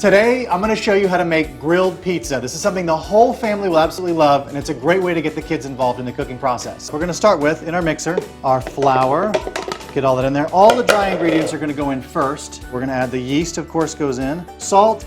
Today, I'm gonna show you how to make grilled pizza. This is something the whole family will absolutely love, and it's a great way to get the kids involved in the cooking process. We're gonna start with, in our mixer, our flour. Get all that in there. All the dry ingredients are gonna go in first. We're gonna add the yeast, of course, goes in, salt,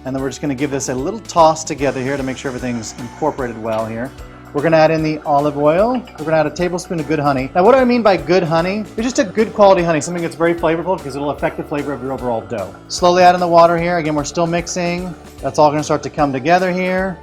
and then we're just gonna give this a little toss together here to make sure everything's incorporated well here. We're gonna add in the olive oil. We're gonna add a tablespoon of good honey. Now what do I mean by good honey? It's just a good quality honey, something that's very flavorful because it'll affect the flavor of your overall dough. Slowly add in the water here. Again, we're still mixing. That's all gonna start to come together here.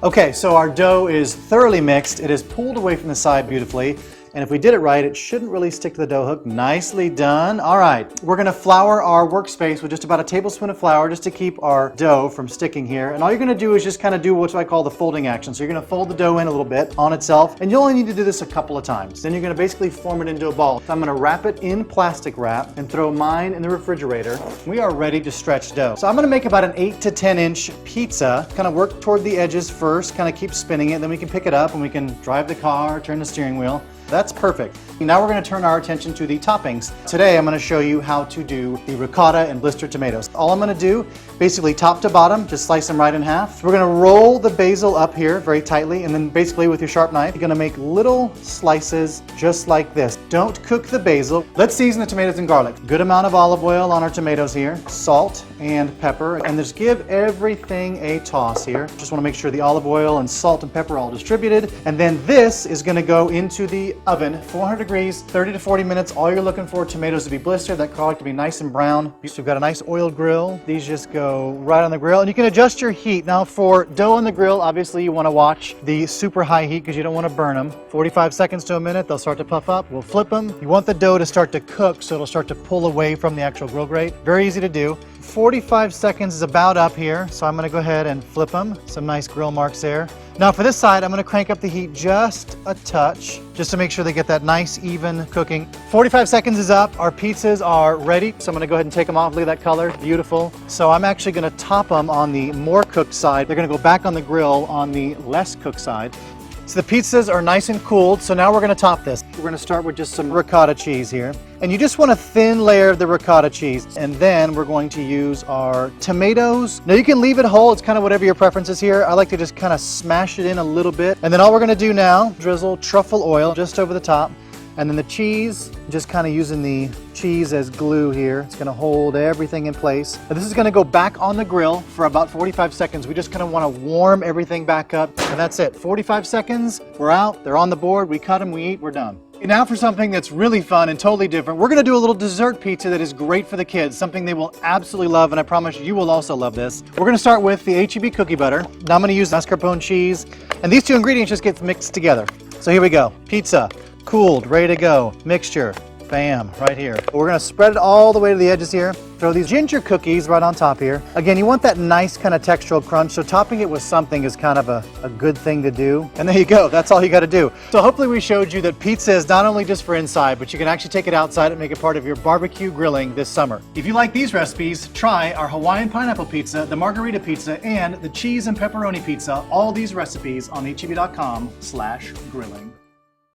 Okay, so our dough is thoroughly mixed. It is pulled away from the side beautifully. And if we did it right, it shouldn't really stick to the dough hook. Nicely done. All right, we're gonna flour our workspace with just about a tablespoon of flour just to keep our dough from sticking here. And all you're gonna do is just kind of do what I call the folding action. So you're gonna fold the dough in a little bit on itself, and you only need to do this a couple of times. Then you're gonna basically form it into a ball. So I'm gonna wrap it in plastic wrap and throw mine in the refrigerator. We are ready to stretch dough. So I'm gonna make about an 8 to 10 inch pizza. Kind of work toward the edges first, kind of keep spinning it, then we can pick it up and we can drive the car, turn the steering wheel. That's perfect. Now we're going to turn our attention to the toppings. Today I'm going to show you how to do the ricotta and blistered tomatoes. All I'm going to do, basically top to bottom, just slice them right in half. We're going to roll the basil up here very tightly, and then basically with your sharp knife, you're going to make little slices just like this. Don't cook the basil. Let's season the tomatoes and garlic. Good amount of olive oil on our tomatoes here, salt and pepper, and just give everything a toss here. Just want to make sure the olive oil and salt and pepper are all distributed. And then this is going to go into the oven, 400 degrees, 30 to 40 minutes. All you're looking for, tomatoes to be blistered, that garlic to be nice and brown. So we've got a nice oiled grill. These just go right on the grill, and you can adjust your heat. Now for dough on the grill, obviously you want to watch the super high heat because you don't want to burn them. 45 seconds to a minute, they'll start to puff up. We'll flip them. You want the dough to start to cook so it'll start to pull away from the actual grill grate. Very easy to do. 45 seconds is about up here, so I'm going to go ahead and flip them. Some nice grill marks there. Now for this side, I'm going to crank up the heat just a touch, just to make sure they get that nice even cooking. 45 seconds is up. Our pizzas are ready, so I'm going to go ahead and take them off. Look at that color, beautiful. So I'm actually going to top them on the more cooked side. They're going to go back on the grill on the less cooked side. So the pizzas are nice and cooled, so now we're going to top this. We're going to start with just some ricotta cheese here. And you just want a thin layer of the ricotta cheese. And then we're going to use our tomatoes. Now you can leave it whole, it's kind of whatever your preference is here. I like to just kind of smash it in a little bit. And then all we're going to do now, drizzle truffle oil just over the top. And then the cheese, just kind of using the cheese as glue here. It's going to hold everything in place. And this is going to go back on the grill for about 45 seconds. We just kind of want to warm everything back up. And that's it. 45 seconds, we're out. They're on the board. We cut them, we eat, we're done. Now for something that's really fun and totally different, we're going to do a little dessert pizza that is great for the kids, something they will absolutely love, and I promise you will also love this. We're going to start with the H-E-B cookie butter. Now I'm going to use mascarpone cheese, and these two ingredients just get mixed together. So here we go. Pizza, cooled, ready to go. Mixture, bam, right here. We're going to spread it all the way to the edges here. Throw these ginger cookies right on top here. Again, you want that nice kind of textural crunch, so topping it with something is kind of a good thing to do. And there you go, that's all you got to do. So hopefully we showed you that pizza is not only just for inside, but you can actually take it outside and make it part of your barbecue grilling this summer. If you like these recipes, try our Hawaiian pineapple pizza, the margarita pizza, and the cheese and pepperoni pizza. All these recipes on heb.com/grilling.